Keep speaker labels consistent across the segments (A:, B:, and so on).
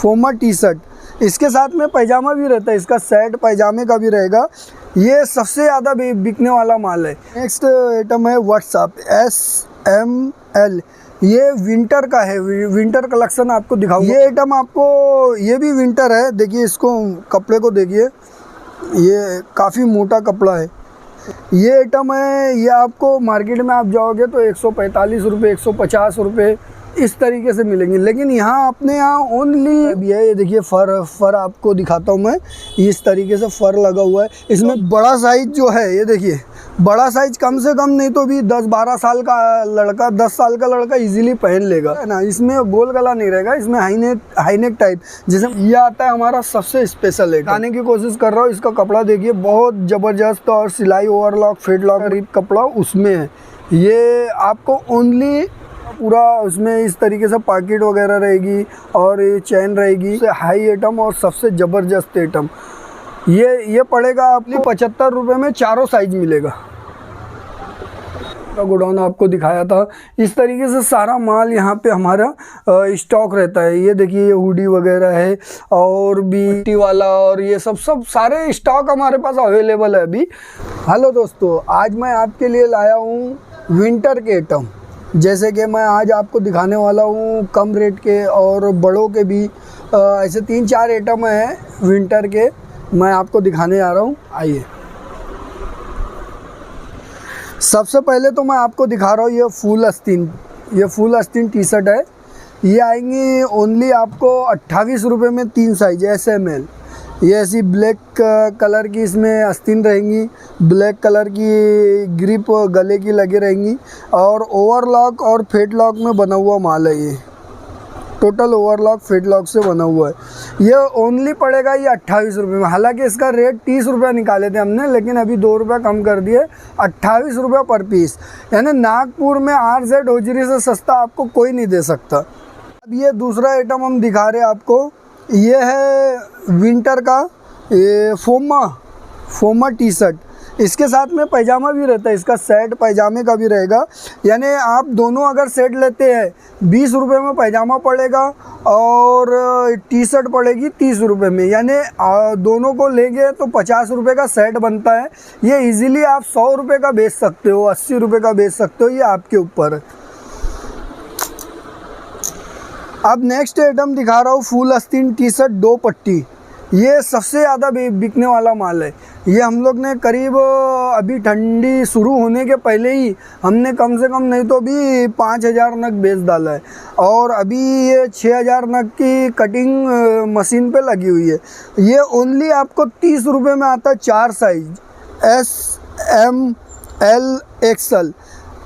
A: फोमा T shirt, इसके साथ में पैजामा भी रहता है, इसका सेट पैजामे का भी रहेगा। ये सबसे ज़्यादा बिकने वाला माल है। नेक्स्ट आइटम है व्हाट्सअप SML, ये विंटर का है, विंटर कलेक्शन आपको दिखाऊंगा। ये आइटम आपको, ये भी विंटर है, देखिए इसको कपड़े को देखिए, ये काफ़ी मोटा कपड़ा है। ये आइटम है, ये आपको मार्केट में आप जाओगे तो 145 रुपये 150 रुपये इस तरीके से मिलेंगे, लेकिन यहाँ अपने यहाँ ओनली अभी है। ये देखिए फर आपको दिखाता हूँ मैं, इस तरीके से फर लगा हुआ है। इसमें बड़ा साइज जो है, ये देखिए बड़ा साइज कम से कम नहीं तो भी 10-12 साल का लड़का, 10 साल का लड़का इजीली पहन लेगा, है ना। इसमें गोल गला नहीं रहेगा, इसमें हाईनेक टाइप जैसे ये आता है। हमारा सबसे स्पेशल है, खाने की कोशिश कर रहा हूँ। इसका कपड़ा देखिए बहुत ज़बरदस्त, और सिलाई ओवरलॉक फेडलॉक करीब कपड़ा उसमें है। ये आपको ओनली पूरा उसमें इस तरीके से पॉकेट वगैरह रहेगी और ये चैन रहेगी। हाई आइटम और सबसे ज़बरदस्त आइटम ये पड़ेगा आपको 75 रुपये में, चारों साइज मिलेगा। का गोडाउन आपको दिखाया था, इस तरीके से सारा माल यहाँ पे हमारा स्टॉक रहता है। ये देखिए ये हुडी वगैरह है और भी टी वाला, और ये सब सारे स्टॉक हमारे पास अवेलेबल है अभी। हेलो दोस्तों, आज मैं आपके लिए लाया हूँ विंटर के आइटम। जैसे कि मैं आज आपको दिखाने वाला हूँ कम रेट के और बड़ों के भी, ऐसे 3-4 आइटम हैं विंटर के, मैं आपको दिखाने जा रहा हूँ। आइए, सबसे पहले तो मैं आपको दिखा रहा हूँ ये फुल आस्तीन टी शर्ट है। ये आएंगी ओनली आपको 28 रुपये में, 3 साइज SML। ये ऐसी ब्लैक कलर की इसमें आस्तीन रहेंगी, ब्लैक कलर की ग्रिप गले की लगी रहेंगी, और ओवरलॉक और फेडलॉक में बना हुआ माल है। ये टोटल ओवरलॉक फेडलॉक से बना हुआ है। ये ओनली पड़ेगा ये 28 रुपये में। हालांकि इसका रेट 30 रुपये निकाले थे हमने, लेकिन अभी 2 रुपये कम कर दिए, 28 रुपये पर पीस। यानी नागपुर में RZ होजरी से सस्ता आपको कोई नहीं दे सकता। अब ये दूसरा आइटम हम दिखा रहे हैं आपको, ये है विंटर का ये फोमा टी शर्ट, इसके साथ में पैजामा भी रहता है, इसका सेट पैजामे का भी रहेगा। यानी आप दोनों अगर सेट लेते हैं 20 रुपये में पैजामा पड़ेगा और टी शर्ट पड़ेगी 30 रुपये में, यानी दोनों को लेंगे तो 50 रुपये का सेट बनता है। ये इजीली आप 100 रुपये का बेच सकते हो, 80 रुपये का बेच सकते हो, ये आपके ऊपर है। अब नेक्स्ट आइटम दिखा रहा हूँ फुल आस्तीन टी शर्ट 2 पट्टी। ये सबसे ज़्यादा बिकने वाला माल है। ये हम लोग ने करीब अभी ठंडी शुरू होने के पहले ही हमने कम से कम नहीं तो भी 5000 नग बेच डाला है, और अभी ये 6000 नग की कटिंग मशीन पे लगी हुई है। ये ओनली आपको 30 रुपये में आता है, 4 साइज SML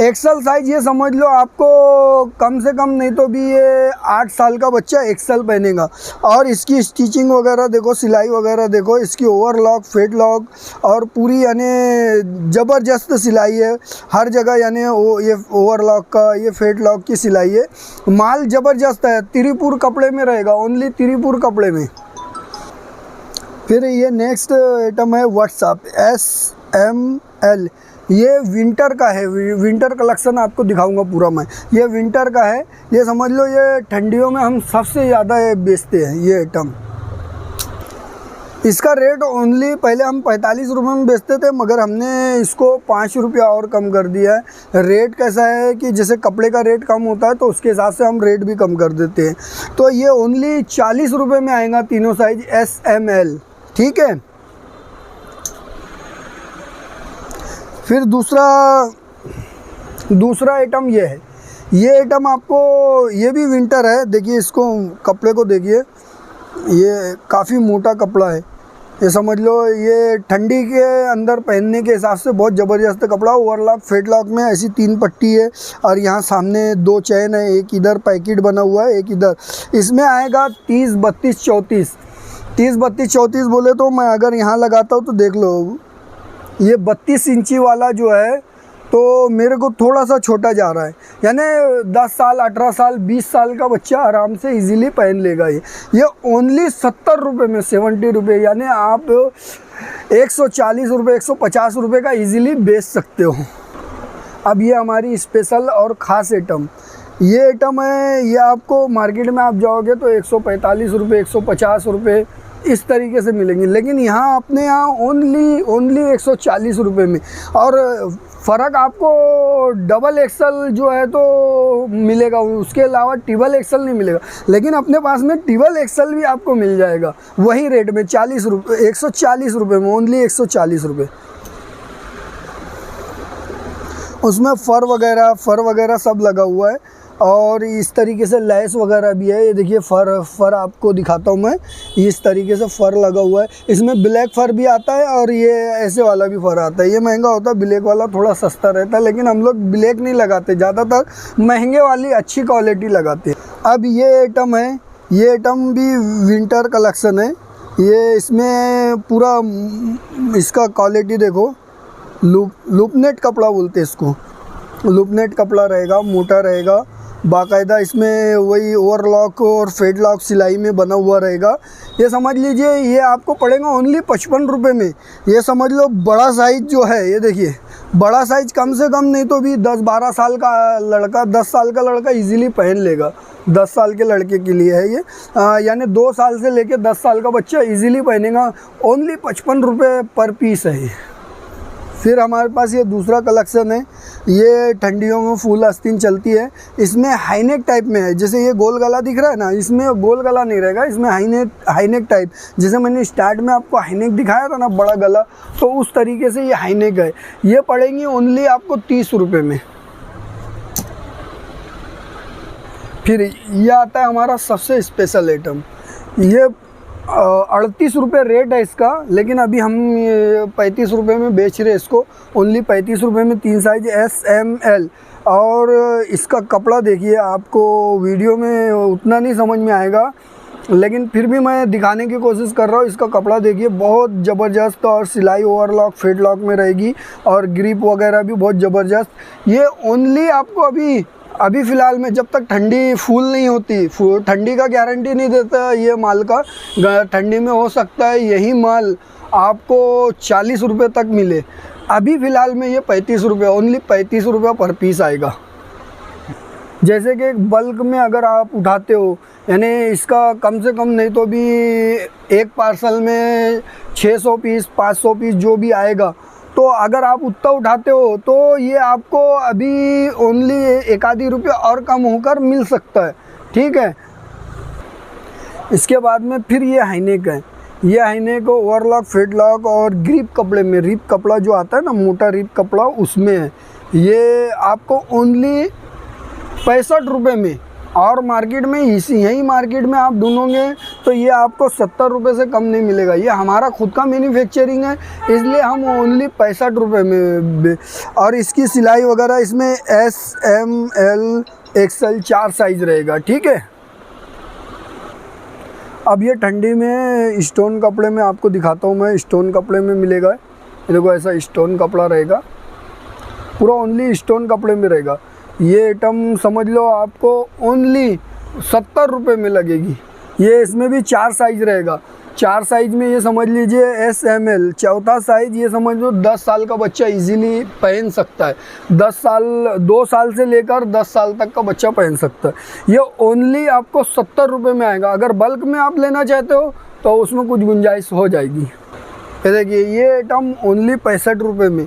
A: एक्सल साइज। ये समझ लो आपको कम से कम नहीं तो भी ये 8 साल का बच्चा एक्सल पहनेगा। और इसकी स्टिचिंग वगैरह देखो, सिलाई वगैरह देखो, इसकी ओवरलॉक फेडलॉक और पूरी यानी ज़बरदस्त सिलाई है हर जगह। यानी ये ओवरलॉक का, ये फेडलॉक की सिलाई है, माल ज़बरदस्त है। तिरुपुर कपड़े में रहेगा, ओनली तिरुपुर कपड़े में। फिर ये नेक्स्ट आइटम है व्हाट्सअप SML, ये विंटर का है, विंटर कलेक्शन आपको दिखाऊंगा पूरा मैं। ये विंटर का है, ये समझ लो ये ठंडियों में हम सबसे ज़्यादा बेचते हैं ये आइटम। इसका रेट ओनली पहले हम 45 रुपये में बेचते थे, मगर हमने इसको 5 रुपया और कम कर दिया है। रेट कैसा है कि जैसे कपड़े का रेट कम होता है तो उसके हिसाब से हम रेट भी कम कर देते हैं। तो ये ओनली 40 रुपये में आएगा, तीनों साइज SML, ठीक है। फिर दूसरा आइटम ये है। ये आइटम आपको, ये भी विंटर है, देखिए इसको कपड़े को देखिए, ये काफ़ी मोटा कपड़ा है। ये समझ लो ये ठंडी के अंदर पहनने के हिसाब से बहुत ज़बरदस्त कपड़ा। ओवरलॉक फेडलॉक में ऐसी 3 पट्टी है, और यहाँ सामने 2 चैन है, एक इधर पैकेट बना हुआ है, एक इधर। इसमें आएगा 30, 32, 34। 30, 32, 34 बोले तो मैं अगर यहाँ लगाता हूँ तो देख लो, ये 32 इंची वाला जो है तो मेरे को थोड़ा सा छोटा जा रहा है। यानी 10 साल 18 साल 20 साल का बच्चा आराम से इजीली पहन लेगा। ये ओनली 70 रुपये में, 70 रुपये, यानी आप 140 रुपये 150 रुपये का इजीली बेच सकते हो। अब ये हमारी स्पेशल और ख़ास आइटम, ये आइटम है, ये आपको मार्केट में आप जाओगे तो 145 रुपये, 150 रुपये इस तरीके से मिलेंगे, लेकिन यहाँ अपने यहाँ ओनली 140 रुपये में। और फ़र्क आपको डबल एक्सल जो है तो मिलेगा, उसके अलावा ट्रिपल एक्सल नहीं मिलेगा। लेकिन अपने पास में ट्रिपल एक्सल भी आपको मिल जाएगा वही रेट में, 40 रुपये, 140 रुपये में, ओनली 140 रुपये। उसमें फ़र वगैरह सब लगा हुआ है, और इस तरीके से लेस वगैरह भी है। ये देखिए फ़र आपको दिखाता हूँ मैं, इस तरीके से फ़र लगा हुआ है। इसमें ब्लैक फ़र भी आता है और ये ऐसे वाला भी फ़र आता है। ये महंगा होता है, ब्लैक वाला थोड़ा सस्ता रहता है, लेकिन हम लोग ब्लैक नहीं लगाते, ज़्यादातर महंगे वाली अच्छी क्वालिटी लगाते हैं। अब ये आइटम है, ये आइटम भी विंटर कलेक्शन है। ये इसमें पूरा इसका क्वालिटी देखो, लूपनेट कपड़ा बोलते हैं इसको, लूपनेट कपड़ा रहेगा, मोटा रहेगा बाकायदा। इसमें वही ओवरलॉक और फेड लॉक सिलाई में बना हुआ रहेगा। ये समझ लीजिए ये आपको पड़ेगा ओनली 55 रुपये में। ये समझ लो बड़ा साइज़ जो है, ये देखिए बड़ा साइज़ कम से कम नहीं तो भी 10-12 साल का लड़का, 10 साल का लड़का इजीली पहन लेगा। 10 साल के लड़के के लिए है ये, यानी 2 साल से लेके 10 साल का बच्चा इजीली पहनेगा। ओनली 55 रुपये पर पीस है ये। फिर हमारे पास ये दूसरा कलेक्शन है, ये ठंडियों में फुल आस्तीन चलती है। इसमें हाईनेक टाइप में है, जैसे ये गोल गला दिख रहा है ना, इसमें गोल गला नहीं रहेगा, इसमें हाईनेक टाइप, जैसे मैंने स्टार्ट में आपको हाईनेक दिखाया था ना, बड़ा गला, तो उस तरीके से ये हाईनेक है। ये पड़ेंगी ओनली आपको 30 रुपये में। फिर ये आता है हमारा सबसे स्पेशल आइटम, ये 38 रुपये रेट है इसका, लेकिन अभी हम 35 रुपये में बेच रहे हैं इसको, ओनली 35 रुपये में। 3 साइज SML। और इसका कपड़ा देखिए, आपको वीडियो में उतना नहीं समझ में आएगा, लेकिन फिर भी मैं दिखाने की कोशिश कर रहा हूँ। इसका कपड़ा देखिए बहुत ज़बरदस्त, और सिलाई ओवरलॉक फेड लॉक में रहेगी, और ग्रिप वगैरह भी बहुत ज़बरदस्त। ये ओनली आपको अभी फ़िलहाल में, जब तक ठंडी फुल नहीं होती, ठंडी का गारंटी नहीं देता ये माल का, ठंडी में हो सकता है यही माल आपको 40 रुपये तक मिले। अभी फ़िलहाल में ये 35 रुपये, ओनली 35 रुपये पर पीस आएगा। जैसे कि एक बल्क में अगर आप उठाते हो, यानी इसका कम से कम नहीं तो भी एक पार्सल में 600 पीस 500 पीस जो भी आएगा, तो अगर आप उतना उठाते हो तो ये आपको अभी ओनली 1 आधी रुपये और कम होकर मिल सकता है, ठीक है। इसके बाद में फिर ये हाईनेक है, ये हाईनेक ओवरलॉक फेड लॉक और ग्रिप कपड़े में, रिप कपड़ा जो आता है ना, मोटा रिप कपड़ा, उसमें है। ये आपको ओनली 65 रुपये में, और मार्केट में यही मार्केट में आप ढूंढोगे तो ये आपको 70 रुपये से कम नहीं मिलेगा। ये हमारा खुद का मैन्युफैक्चरिंग है, इसलिए हम ओनली 65 रुपये में। और इसकी सिलाई वगैरह इसमें SML XL 4 साइज़ रहेगा, ठीक है। अब ये ठंडी में स्टोन कपड़े में आपको दिखाता हूँ मैं, स्टोन कपड़े में मिलेगा। देखो ऐसा स्टोन कपड़ा रहेगा, पूरा ओनली स्टोन कपड़े में रहेगा। ये आइटम समझ लो आपको ओनली 70 रुपये में लगेगी। ये इसमें भी 4 साइज़ रहेगा, 4 साइज़ में ये समझ लीजिए SML, चौथा साइज़ ये समझ लो 10 साल का बच्चा इजीली पहन सकता है। 2 साल से लेकर 10 साल तक का बच्चा पहन सकता है। ये ओनली आपको 70 रुपये में आएगा। अगर बल्क में आप लेना चाहते हो तो उसमें कुछ गुंजाइश हो जाएगी। ये देखिए ये आइटम ओनली 65 रुपये में,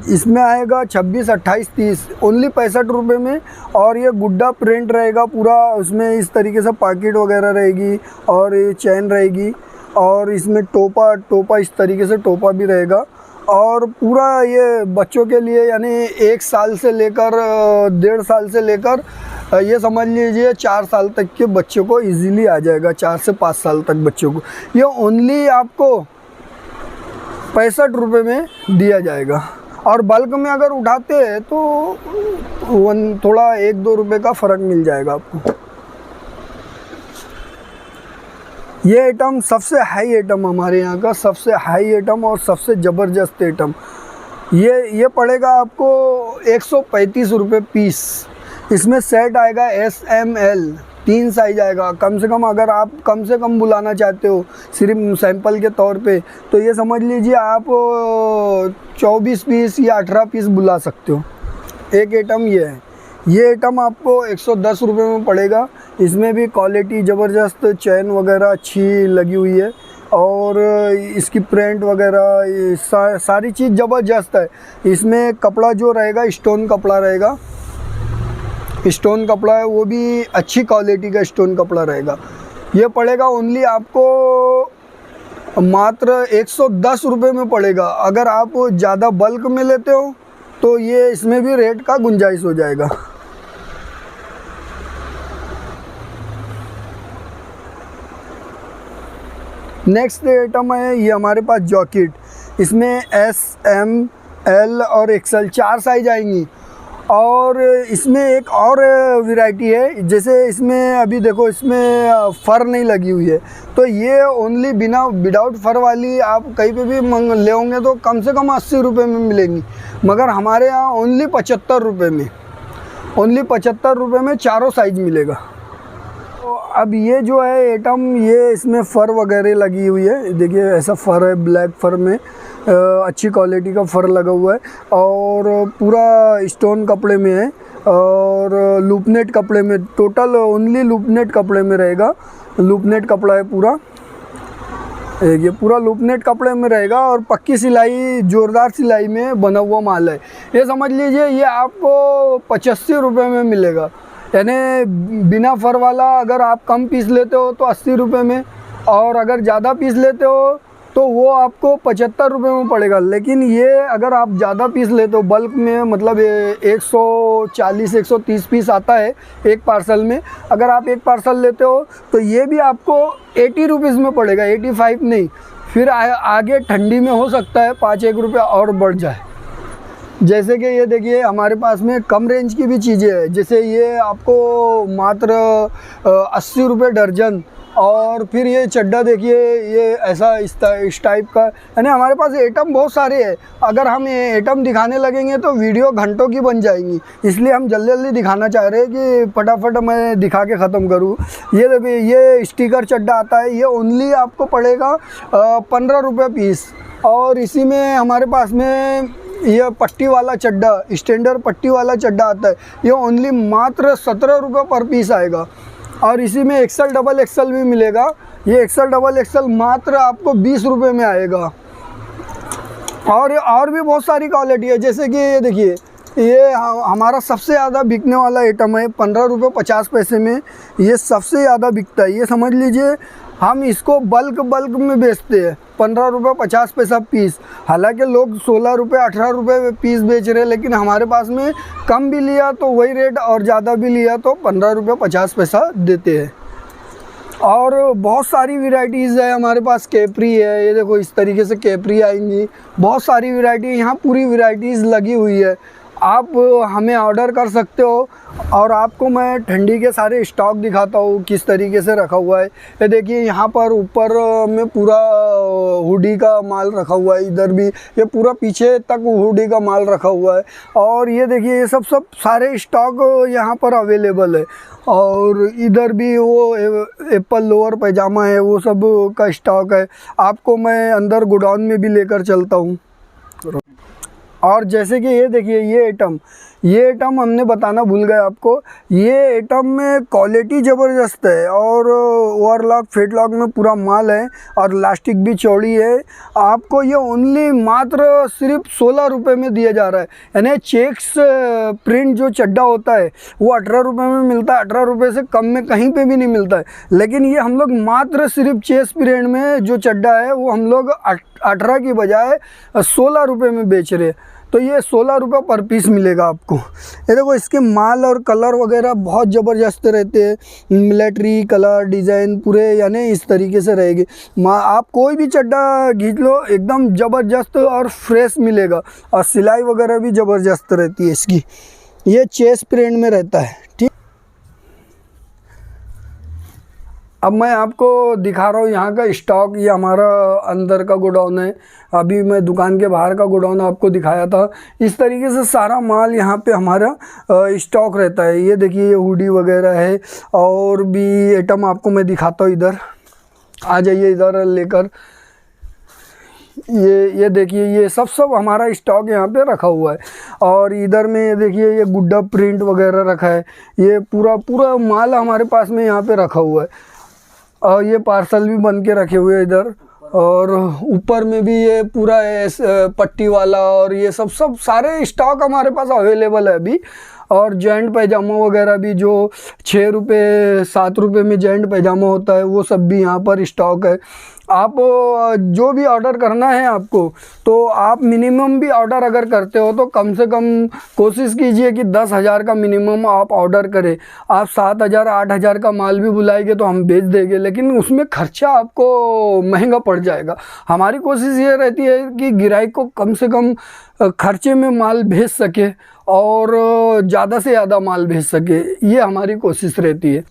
A: इसमें आएगा 26, 28, 30, ओनली 65 रुपये में। और ये गुड्डा प्रिंट रहेगा पूरा, उसमें इस तरीके से पॉकेट वगैरह रहेगी, और ये चैन रहेगी, और इसमें टोपा इस तरीके से टोपा भी रहेगा। और पूरा ये बच्चों के लिए, यानी 1 साल से लेकर 1.5 साल से लेकर ये समझ लीजिए 4 साल तक के बच्चों को इजीली आ जाएगा, 4 से 5 साल तक बच्चों को। ये ओनली आपको 65 रुपये में दिया जाएगा। और बल्क में अगर उठाते हैं तो थोड़ा 1-2 रुपये का फ़र्क मिल जाएगा आपको। ये आइटम सबसे हाई आइटम, हमारे यहाँ का सबसे हाई आइटम और सबसे ज़बरदस्त आइटम, ये पड़ेगा आपको 135 रुपये पीस। इसमें सेट आएगा SML, 3 साइज आएगा। कम से कम अगर आप कम से कम बुलाना चाहते हो सिर्फ सैंपल के तौर पे, तो ये समझ लीजिए आप 24 पीस या 18 पीस बुला सकते हो। एक आइटम ये है। ये आइटम आपको 110 रुपये में पड़ेगा। इसमें भी क्वालिटी ज़बरदस्त, चैन वगैरह अच्छी लगी हुई है और इसकी प्रिंट वगैरह सारी चीज़ ज़बरदस्त है। इसमें कपड़ा जो रहेगा स्टोन कपड़ा रहेगा, स्टोन कपड़ा है, वो भी अच्छी क्वालिटी का स्टोन कपड़ा रहेगा। ये पड़ेगा ओनली आपको मात्र 110 रुपये में पड़ेगा। अगर आप ज़्यादा बल्क में लेते हो तो ये इसमें भी रेट का गुंजाइश हो जाएगा। नेक्स्ट आइटम है ये हमारे पास जॉकेट। इसमें S, M, L और XL 4 साइज आएंगी और इसमें एक और वैरायटी है। जैसे इसमें अभी देखो इसमें फ़र नहीं लगी हुई है, तो ये ओनली विदाउट फ़र वाली आप कहीं पे भी ले होंगे तो कम से कम 80 रुपये में मिलेंगी, मगर हमारे यहाँ ओनली 75 रुपये में, ओनली 75 रुपये में चारों साइज मिलेगा। तो अब ये जो है आइटम, ये इसमें फ़र वगैरह लगी हुई है। देखिए ऐसा फ़र है, ब्लैक फ़र में अच्छी क्वालिटी का फ़र लगा हुआ है और पूरा स्टोन कपड़े में है और लूपनेट कपड़े में, टोटल ओनली लूपनेट कपड़े में रहेगा। लूपनेट कपड़ा है पूरा, ये पूरा लूपनेट कपड़े में रहेगा और पक्की सिलाई, ज़ोरदार सिलाई में बना हुआ माल है। ये समझ लीजिए ये आपको 85 रुपये में मिलेगा, यानी बिना फ़र वाला अगर आप कम पीस लेते हो तो 80 रुपये में, और अगर ज़्यादा पीस लेते हो तो वो आपको 75 रुपये में पड़ेगा। लेकिन ये अगर आप ज़्यादा पीस लेते हो बल्क में, मतलब 140-130 पीस आता है एक पार्सल में, अगर आप एक पार्सल लेते हो तो ये भी आपको 80 रुपीज़ में पड़ेगा, 85 नहीं। फिर आगे ठंडी में हो सकता है 5-1 रुपये और बढ़ जाए। जैसे कि ये देखिए हमारे पास में कम रेंज की भी चीज़ें हैं। जैसे ये आपको मात्र 80 रुपये दर्जन, और फिर ये चड्डा देखिए, ये ऐसा इस टाइप का, यानी हमारे पास आइटम बहुत सारे हैं। अगर हम ये आइटम दिखाने लगेंगे तो वीडियो घंटों की बन जाएंगी, इसलिए हम जल्दी जल्दी दिखाना चाह रहे हैं कि फटाफट मैं दिखा के ख़त्म करूँ। ये देखिए ये स्टिकर चड्डा आता है, ये ओनली आपको पड़ेगा 15 रुपये पीस। और इसी में हमारे पास में ये पट्टी वाला चड्डा, स्टैंडर्ड पट्टी वाला चड्डा आता है, ये ओनली मात्र 17 रुपये पर पीस आएगा। और इसी में XL, XXL भी मिलेगा। ये XL, XXL मात्र आपको 20 रुपये में आएगा। और भी बहुत सारी क्वालिटी है। जैसे कि ये देखिए, ये हमारा सबसे ज़्यादा बिकने वाला आइटम है, 15 रुपये 50 पैसे में ये सबसे ज़्यादा बिकता है। ये समझ लीजिए हम इसको बल्क में बेचते हैं, 15 रुपये 50 पैसा पीस। हालांकि लोग 16 रुपये 18 रुपये पीस बेच रहे हैं, लेकिन हमारे पास में कम भी लिया तो वही रेट और ज़्यादा भी लिया तो 15 रुपये 50 पैसा देते हैं। और बहुत सारी वैरायटीज़ है हमारे पास। कैपरी है, ये देखो इस तरीके से कैपरी आएंगी, बहुत सारी वैरायटी, यहाँ पूरी वैरायटीज़ लगी हुई है। आप हमें ऑर्डर कर सकते हो और आपको मैं ठंडी के सारे स्टॉक दिखाता हूँ किस तरीके से रखा हुआ है। ये देखिए यहाँ पर ऊपर में पूरा हुडी का माल रखा हुआ है, इधर भी ये पूरा पीछे तक हुडी का माल रखा हुआ है। और ये देखिए ये सब सारे स्टॉक यहाँ पर अवेलेबल है। और इधर भी वो एप्पल लोअर पैजामा है, वो सब का स्टॉक है। आपको मैं अंदर गोडाउन में भी लेकर चलता हूँ। और जैसे कि ये देखिए ये आइटम हमने बताना भूल गए आपको। ये आइटम में क्वालिटी ज़बरदस्त है और ओवरलॉक फेटलॉक में पूरा माल है और लास्टिक भी चौड़ी है। आपको ये ओनली मात्र सिर्फ 16 रुपये में दिया जा रहा है। यानी चेक्स प्रिंट जो चड्डा होता है वो 18 रुपये में मिलता है, 18 रुपये से कम में कहीं पे भी नहीं मिलता है। लेकिन ये हम लोग मात्र सिर्फ चेस्ट प्रिंट में जो चड्डा है वो हम लोग 18 की बजाय 16 रुपये में बेच रहे हैं। तो ये 16 रुपये पर पीस मिलेगा आपको। ये देखो इसके माल और कलर वगैरह बहुत ज़बरदस्त रहते हैं, मिलिट्री कलर डिज़ाइन पूरे, यानी इस तरीके से रहेगी। आप कोई भी चड्डा खींच लो एकदम ज़बरदस्त और फ्रेश मिलेगा। और सिलाई वगैरह भी ज़बरदस्त रहती है इसकी। ये चेस्ट प्रिंट में रहता है, ठीक। अब मैं आपको दिखा रहा हूँ यहाँ का स्टॉक। ये हमारा अंदर का गोडाउन है, अभी मैं दुकान के बाहर का गोडाउन आपको दिखाया था। इस तरीके से सारा माल यहाँ पे हमारा स्टॉक रहता है। ये देखिए ये हुडी वगैरह है और भी आइटम आपको मैं दिखाता हूँ। इधर आ जाइए, इधर लेकर। ये देखिए, ये सब हमारा स्टॉक यहाँ पे रखा हुआ है। और इधर में ये देखिए, ये गुड्डा प्रिंट वगैरह रखा है। ये पूरा माल हमारे पास में यहाँ पे रखा हुआ है। और ये पार्सल भी बन के रखे हुए हैं इधर। और ऊपर में भी ये पूरा पट्टी वाला और ये सब सारे स्टॉक हमारे पास अवेलेबल है अभी। और जॉइंट पैजामा वगैरह भी, जो 6 रुपये 7 रुपये में जॉइंट पैजामा होता है, वो सब भी यहाँ पर स्टॉक है। आप जो भी ऑर्डर करना है आपको, तो आप मिनिमम भी ऑर्डर अगर करते हो तो कम से कम कोशिश कीजिए कि 10,000 का मिनिमम आप ऑर्डर करें। आप 7,000 8,000 का माल भी बुलाएंगे तो हम भेज देंगे, लेकिन उसमें खर्चा आपको महंगा पड़ जाएगा। हमारी कोशिश ये रहती है कि ग्राहक को कम से कम खर्चे में माल भेज सके और ज़्यादा से ज़्यादा माल भेज सके, ये हमारी कोशिश रहती है।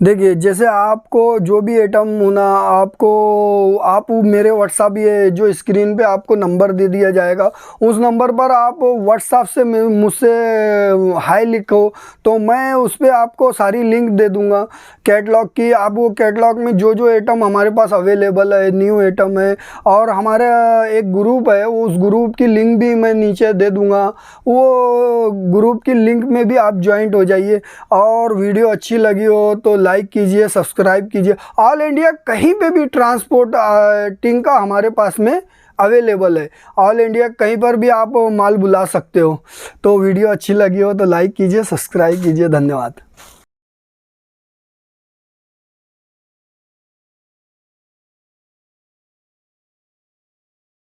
A: देखिए, जैसे आपको जो भी आइटम होना, आप मेरे व्हाट्सअप, ये जो स्क्रीन पे आपको नंबर दे दिया जाएगा, उस नंबर पर आप व्हाट्सअप से मुझसे हाय लिखो तो मैं उस पर आपको सारी लिंक दे दूंगा कैटलॉग की। आप वो कैटलॉग में जो आइटम हमारे पास अवेलेबल है, न्यू आइटम है, और हमारा एक ग्रुप है, उस ग्रुप की लिंक भी मैं नीचे दे दूंगा। वो ग्रुप की लिंक में भी आप ज्वाइंट हो जाइए। और वीडियो अच्छी लगी हो तो लाइक कीजिए, सब्सक्राइब कीजिए। ऑल इंडिया कहीं पे भी ट्रांसपोर्टिंग का हमारे पास में अवेलेबल है। ऑल इंडिया कहीं पर भी आप माल बुला सकते हो। तो वीडियो अच्छी लगी हो तो लाइक कीजिए, सब्सक्राइब कीजिए। धन्यवाद।